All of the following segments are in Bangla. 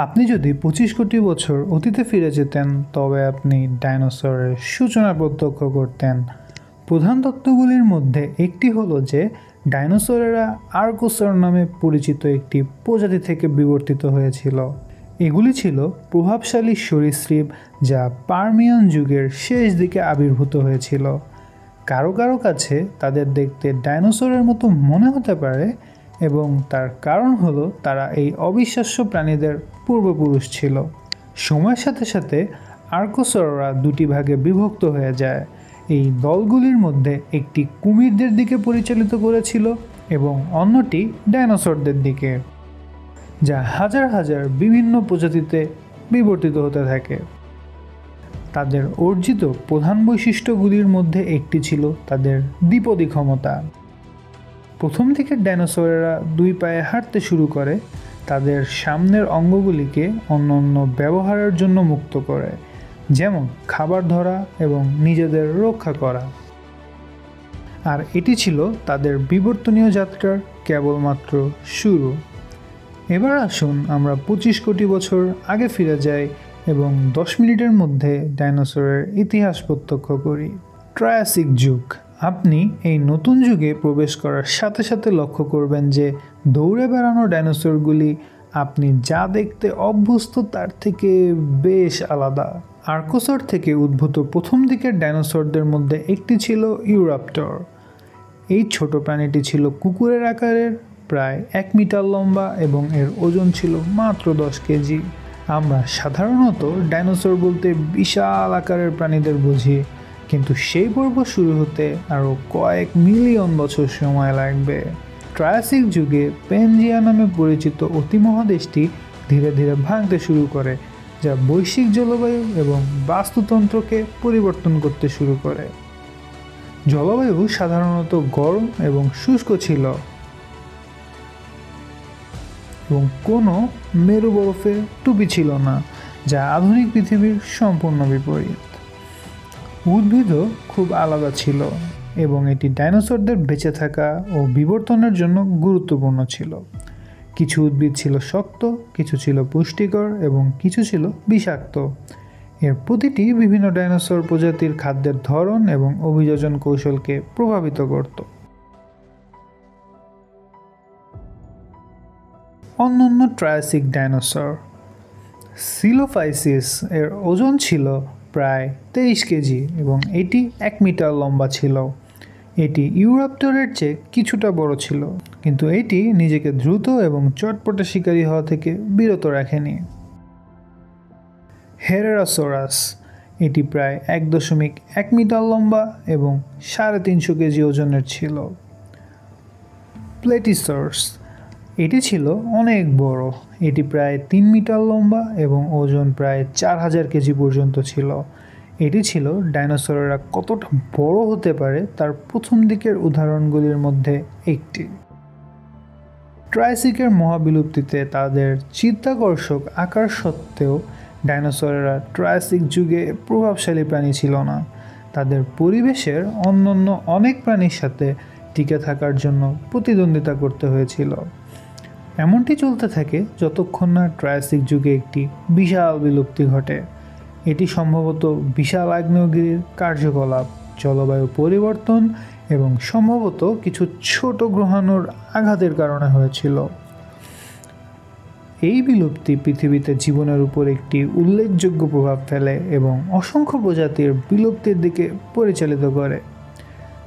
আপনি যদি 25 কোটি বছর অতীতে ফিরে যেতেন তবে আপনি ডাইনোসরের সূচনা প্রত্যক্ষ করতেন। প্রধান তত্ত্বগুলির মধ্যে একটি হলো যে ডাইনোসরেরা আর্কোসর নামে পরিচিত একটি প্রজাতি থেকে বিবর্তিত হয়েছিল। এগুলি ছিল প্রভাবশালী সরীসৃপ যা পার্মিয়ান যুগের শেষ দিকে আবির্ভূত হয়েছিল। কারো কারো কাছে তাদের দেখতে ডাইনোসরের মতো মনে হতে পারে এবং তার কারণ হলো তারা এই অবিশ্বাস্য প্রাণীদের পূর্বপুরুষ ছিল। সময়ের সাথে সাথে আর্কোসররা দুটি ভাগে বিভক্ত হয়ে যায়। এই দলগুলির মধ্যে একটি কুমিরদের দিকে পরিচালিত করেছিল এবং অন্যটি ডাইনোসরদের দিকে, যা হাজার হাজার বিভিন্ন প্রজাতিতে বিবর্তিত হতে থাকে। তাদের অর্জিত প্রধান বৈশিষ্ট্যগুলির মধ্যে একটি ছিল তাদের দ্বিপদী ক্ষমতা। প্রথম দিকে ডাইনোসরেরা দুই পায়ে হাঁটতে শুরু করে, তাদের সামনের অঙ্গগুলিকে অন্যান্য ব্যবহারের জন্য মুক্ত করে, যেমন খাবার ধরা এবং নিজেদের রক্ষা করা। আর এটি ছিল তাদের বিবর্তনীয় যাত্রার কেবলমাত্র শুরু। এবার আসুন আমরা 25 কোটি বছর আগে ফিরে যাই এবং 10 মিনিটের মধ্যে ডাইনোসরের ইতিহাস প্রত্যক্ষ করি। ট্রায়াসিক যুগ। আপনি এই নতুন যুগে প্রবেশ করার সাথে সাথে লক্ষ্য করবেন যে দৌড়ে বেড়ানো ডাইনোসরগুলি আপনি যা দেখতে অভ্যস্ত তার থেকে বেশ আলাদা। আর্কোসর থেকে উদ্ভূত প্রথম দিকের ডাইনোসরদের মধ্যে একটি ছিল ইউরাপ্টর। এই ছোট প্রাণীটি ছিল কুকুরের আকারের, প্রায় 1 মিটার লম্বা এবং এর ওজন ছিল মাত্র 10 কেজি। আমরা সাধারণত ডাইনোসর বলতে বিশাল আকারের প্রাণীদের বুঝি, কিন্তু সেই পর্ব শুরু হতে আরও কয়েক মিলিয়ন বছর সময় লাগবে। ট্রায়াসিক যুগে প্যানজিয়া নামে পরিচিত অতিমহাদেশটি ধীরে ধীরে ভাঙতে শুরু করে, যা বৈশ্বিক জলবায়ু এবং বাস্তুতন্ত্রকে পরিবর্তন করতে শুরু করে। জলবায়ু সাধারণত গরম এবং শুষ্ক ছিল এবং কোনো মেরু বরফের টুপি ছিল না, যা আধুনিক পৃথিবীর সম্পূর্ণ বিপরীত। উদ্ভিদও খুব আলাদা ছিল এবং এটি ডাইনোসরদের বেঁচে থাকা ও বিবর্তনের জন্য গুরুত্বপূর্ণ ছিল। কিছু উদ্ভিদ ছিল শক্ত, কিছু ছিল পুষ্টিকর এবং কিছু ছিল বিষাক্ত। এর প্রতিটি বিভিন্ন ডাইনোসর প্রজাতির খাদ্যের ধরন এবং অভিযোজন কৌশলকে প্রভাবিত করত। অন্যান্য ট্রায়াসিক ডাইনোসর। সিলোফাইসিস এর ওজন ছিল প্রায় 23 কেজি এবং এটি 1 মিটার লম্বা ছিল। এটি ইউরাপ্টরের চেয়ে কিছুটা বড় ছিল, কিন্তু এটি নিজেকে দ্রুত এবং চটপটে শিকারী হওয়া থেকে বিরত রাখেনি। হেরেরাসোরাস। এটি প্রায় 1.1 মিটার লম্বা এবং 350 কেজি ওজনের ছিল। প্লেটিসর্স। এটি ছিল অনেক বড়। এটি প্রায় 3 মিটার লম্বা এবং ওজন প্রায় 4000 কেজি পর্যন্ত ছিল। এটি ছিল ডাইনোসরেরা কতটা বড় হতে পারে তার প্রথম দিকের উদাহরণগুলির মধ্যে একটি। ট্রায়াসিকের মহাবিলুপ্তিতে তাদের চিত্তাকর্ষক আকার সত্ত্বেও ডাইনোসরেরা ট্রায়াসিক যুগে প্রভাবশালী প্রাণী ছিল না। তাদের পরিবেশের অন্যান্য অনেক প্রাণীর সাথে টিকে থাকার জন্য প্রতিদ্বন্দ্বিতা করতে হয়েছিল। এমনটি চলতে থাকে যতক্ষণ না ট্রায়াসিক যুগে একটি বিশাল বিলুপ্তি ঘটে। এটি সম্ভবত বিশাল আগ্নেয়গিরির কার্যকলাপ, জলবায়ু পরিবর্তন এবং সম্ভবত কিছু ছোট গ্রহাণুর আঘাতের কারণে হয়েছিল। এই বিলুপ্তি পৃথিবীতে জীবনের উপর একটি উল্লেখযোগ্য প্রভাব ফেলে এবং অসংখ্য প্রজাতির বিলুপ্তির দিকে পরিচালিত করে।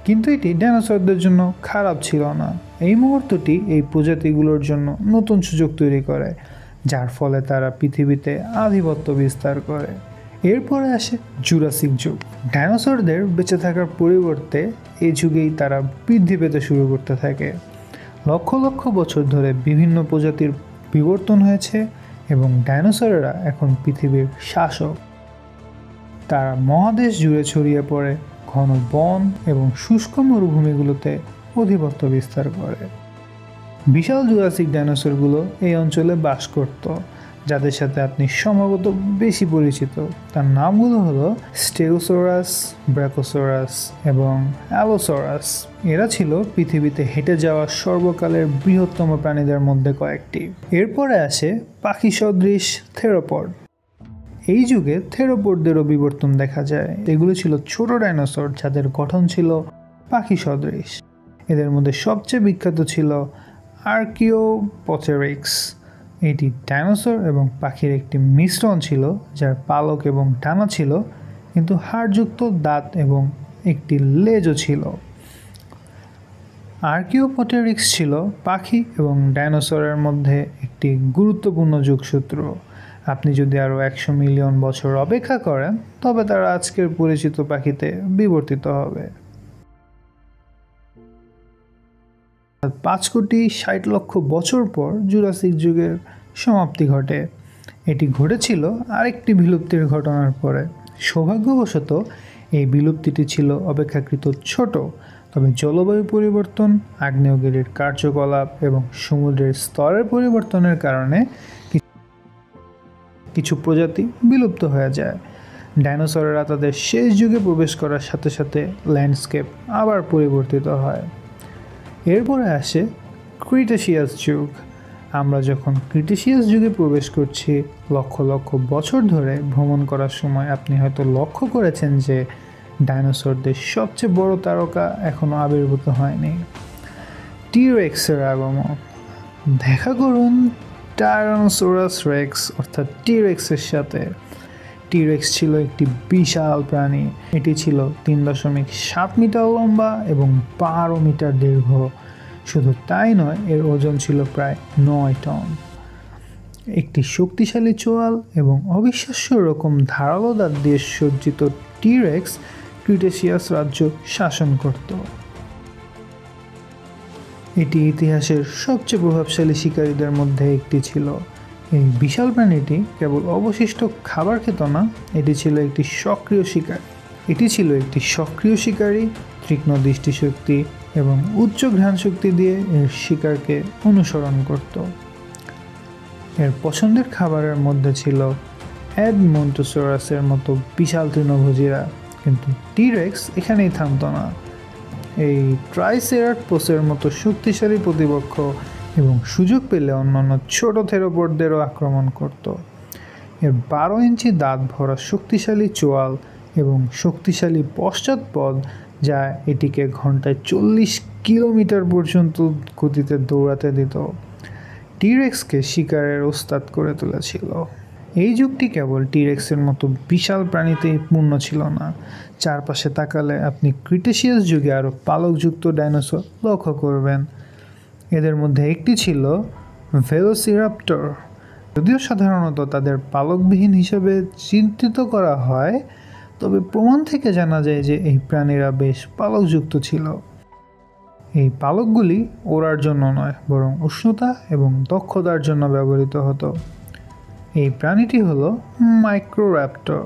কিন্তু এটি ডাইনোসরদের জন্য খারাপ ছিল না। এই মুহূর্তটি এই প্রজাতিগুলোর জন্য নতুন সুযোগ তৈরি করে, যার ফলে তারা পৃথিবীতে আধিপত্য বিস্তার করে। এরপরে আসে জুরাসিক যুগ। ডাইনোসরদের বেঁচে থাকার পরিবর্তে এই যুগেই তারা বৃদ্ধি পেতে শুরু করতে থাকে। লক্ষ লক্ষ বছর ধরে বিভিন্ন প্রজাতির বিবর্তন হয়েছে এবং ডাইনোসরেরা এখন পৃথিবীর শাসক। তারা মহাদেশ জুড়ে ছড়িয়ে পড়ে, ঘন বন এবং শুষ্ক মরুভূমিগুলোতে আধিপত্য বিস্তার করে। বিশাল জুরাসিক ডাইনোসরগুলো এই অঞ্চলে বাস করত। যাদের সাথে আপনি সম্ভবত বেশি পরিচিত। তার নামগুলো হলো স্টেগোসরাস, ব্রাকোসরাস এবং অ্যালোসরাস। এরা ছিল পৃথিবীতে হেঁটে যাওয়া সর্বকালের বৃহত্তম প্রাণীদের মধ্যে কয়েকটি। এরপরে আসে পাখি সদৃশ থেরোপড। এই যুগে থেরোপডদেরও বিবর্তন দেখা যায়। এগুলো ছিল ছোট ডাইনোসর যাদের গঠন ছিল পাখি সদৃশ। এদের মধ্যে সবচেয়ে বিখ্যাত ছিল আর্কিওপটেরিক্স। এটি ডাইনোসর এবং পাখির একটি মিশ্রণ ছিল, যার পালক এবং ডানা ছিল, কিন্তু হাড়যুক্ত দাঁত এবং একটি লেজও ছিল। আর্কিওপটেরিক্স ছিল পাখি এবং ডাইনোসরের মধ্যে একটি গুরুত্বপূর্ণ যোগসূত্র। আপনি যদি আরও 100 মিলিয়ন বছর অপেক্ষা করেন, তবে তারা আজকের পরিচিত পাখিতে বিবর্তিত হবে। 5,60,00,000 বছর পর জুরাসিক যুগের সমাপ্তি ঘটে। এটি ঘটেছিল আরেকটি বিলুপ্তির ঘটনার পরে। সৌভাগ্যবশত এই বিলুপ্তিটি ছিল অপেক্ষাকৃত ছোট, তবে জলবায়ু পরিবর্তন, আগ্নেয়গিরির কার্যকলাপ এবং সমুদ্রের স্তরের পরিবর্তনের কারণে কিছু প্রজাতি বিলুপ্ত হয়ে যায়। ডাইনোসরেরা তাদের শেষ যুগে প্রবেশ করার সাথে সাথে ল্যান্ডস্কেপ আবার পরিবর্তিত হয়। এরপরে আসে ক্রিটেশিয়াস যুগ। আমরা যখন ক্রিটেশিয়াস যুগে প্রবেশ করছি, লক্ষ লক্ষ বছর ধরে ভ্রমণ করার সময় আপনি হয়তো লক্ষ্য করেছেন যে ডাইনোসরদের সবচেয়ে বড় তারকা এখনও আবির্ভূত হয়নি, টি-রেক্সের আগমন। দেখা করুন টাইরানোসরাস রেক্স অর্থাৎ টি-রেক্সের সাথে। টি-রেক্স ছিল একটি বিশাল প্রাণী। এটি ছিল 3.7 মিটার লম্বা এবং 12 মিটার দীর্ঘ। শুধু তাই নয়, এর ওজন ছিল প্রায় 9 টন। একটি শক্তিশালী চোয়াল এবং অবিশ্বাস্য রকম ধারালো দাঁত দিয়ে সজ্জিত টি-রেক্স ক্রিটেশিয়াস রাজ্য শাসন করত। এটি ইতিহাসের সবচেয়ে প্রভাবশালী শিকারীদের মধ্যে একটি ছিল। এই বিশাল প্রাণীটি কেবল অবশিষ্ট খাবার খেত না, এটি ছিল একটি সক্রিয় শিকারী, তীক্ষ্ণ দৃষ্টিশক্তি এবং উচ্চ ঘ্রাণ শক্তি দিয়ে এর শিকারকে অনুসরণ করত। এর পছন্দের খাবারের মধ্যে ছিল এডমন্টোসরাসের মতো বিশাল তৃণভোজীরা। কিন্তু টি-রেক্স এখানেই থামত না। এই ট্রাইসেরাটোপসের মতো শক্তিশালী প্রতিপক্ষ এবং সুযোগ পেলে অন্যান্য ছোট থেরোপডদেরও আক্রমণ করত। এর 12 ইঞ্চি দাঁত ভরা শক্তিশালী চোয়াল এবং শক্তিশালী পশ্চাৎপদ, যা এটিকে ঘন্টায় 40 কিলোমিটার পর্যন্ত গতিতে দৌড়াতে দিত, টি-রেক্সকে শিকারের ওস্তাদ করে তুলেছিল। এই যুগটি কেবল টি-রেক্সের মতো বিশাল প্রাণীতেই পূর্ণ ছিল না। চারপাশে তাকালে আপনি ক্রিটেশিয়াস যুগে আরও পালকযুক্ত ডাইনোসর লক্ষ্য করবেন। এদের মধ্যে একটি ছিল ভেলোসিরাপ্টর। যদিও সাধারণত তাদের পালকবিহীন হিসেবে চিহ্নিত করা হয়, তবে প্রমাণ থেকে জানা যায় যে এই প্রাণীরা বেশ পালকযুক্ত ছিল। এই পালকগুলি ওড়ার জন্য নয়, বরং উষ্ণতা এবং দক্ষতার জন্য ব্যবহৃত হতো। এই প্রাণীটি হলো মাইক্রোর্যাপ্টর।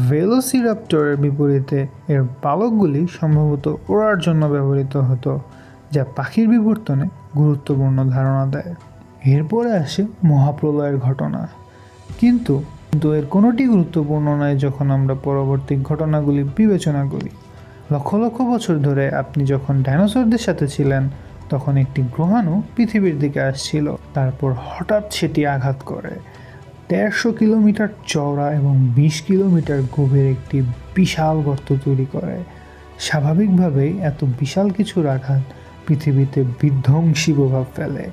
ভেলোসিরাপ্টরের বিপরীতে এর পালকগুলি সম্ভবত ওড়ার জন্য ব্যবহৃত হতো, যা পাখির বিবর্তনে গুরুত্বপূর্ণ ধারণা দেয়। এরপরে আসে মহাপ্রলয়ের ঘটনা, কিন্তু এর কোনোটি গুরুত্বপূর্ণ নয় যখন আমরা পরবর্তী ঘটনাগুলি বিবেচনা করি। লক্ষ লক্ষ বছর ধরে আপনি যখন ডাইনোসরদের সাথে ছিলেন, তখন একটি গ্রহাণু পৃথিবীর দিকে আসছিল। তারপর হঠাৎ সেটি আঘাত করে 150 কিলোমিটার চওড়া এবং 20 কিলোমিটার গভীর একটি বিশাল গর্ত তৈরি করে। স্বাভাবিকভাবেই এত বিশাল কিছুর আঘাত পৃথিবীতে বিধ্বংসী প্রভাব ফেলে,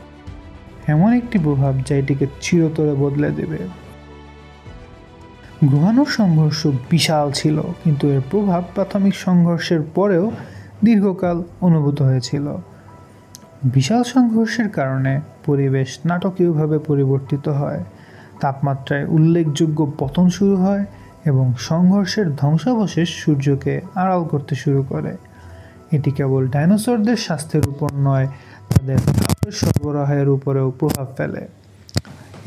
এমন একটি প্রভাব যা এটিকে চিরতরে বদলে দেবে। গ্রহাণুর সংঘর্ষ বিশাল ছিল, কিন্তু এর প্রভাব প্রাথমিক সংঘর্ষের পরেও দীর্ঘকাল অনুভূত হয়েছিল। বিশাল সংঘর্ষের কারণে পরিবেশ নাটকীয়ভাবে পরিবর্তিত হয়, তাপমাত্রায় উল্লেখযোগ্য পতন শুরু হয় এবং সংঘর্ষের ধ্বংসাবশেষ সূর্যকে আড়াল করতে শুরু করে। এটি কেবল ডাইনোসরদের স্বাস্থ্যের উপর নয়, তাদের খাদ্যের সরবরাহের উপরেও প্রভাব ফেলে।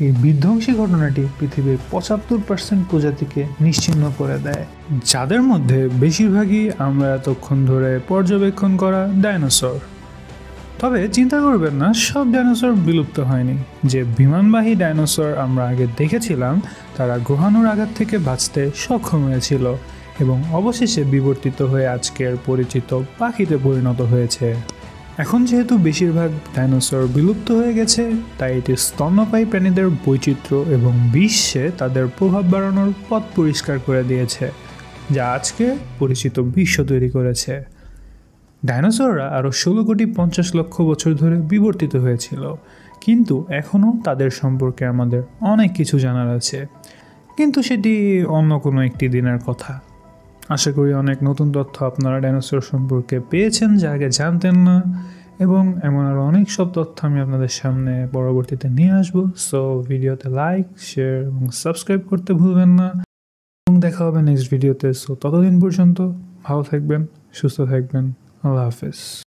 এই বিধ্বংসী ঘটনাটি পৃথিবীর 75% প্রজাতিকে নিশ্চিহ্ন করে দেয়, যাদের মধ্যে বেশিরভাগই আমরা এতক্ষণ ধরে পর্যবেক্ষণ করা ডাইনোসর। তবে চিন্তা করবেন না, সব ডাইনোসর বিলুপ্ত হয়নি। যে বিমানবাহী ডাইনোসর আমরা আগে দেখেছিলাম তারা গ্রহাণুর আঘাত থেকে বাঁচতে সক্ষম হয়েছিল এবং অবশেষে বিবর্তিত হয়ে আজকের পরিচিত পাখিতে পরিণত হয়েছে। এখন যেহেতু বেশিরভাগ ডাইনোসর বিলুপ্ত হয়ে গেছে, তাই এটি স্তন্যপায়ী প্রাণীদের বৈচিত্র্য এবং বিশ্বে তাদের প্রভাব বাড়ানোর পথ পরিষ্কার করে দিয়েছে, যা আজকে পরিচিত বিশ্ব তৈরি করেছে। ডাইনোসররা আরও 16,50,00,000 বছর ধরে বিবর্তিত হয়েছিল, কিন্তু এখনও তাদের সম্পর্কে আমাদের অনেক কিছু জানার আছে, কিন্তু সেটি অন্য কোনো একটি দিনের কথা। আশা করি অনেক নতুন তথ্য আপনারা ডাইনোসর সম্পর্কে পেয়েছেন যা আগে জানতেন না, এবং এমন আরও অনেক সব তথ্য আমি আপনাদের সামনে পরবর্তীতে নিয়ে আসবো। সো ভিডিওতে লাইক, শেয়ার এবং সাবস্ক্রাইব করতে ভুলবেন না, এবং দেখা হবে নেক্সট ভিডিওতে। সো ততদিন পর্যন্ত ভালো থাকবেন, সুস্থ থাকবেন। আল্লাহ হাফেজ।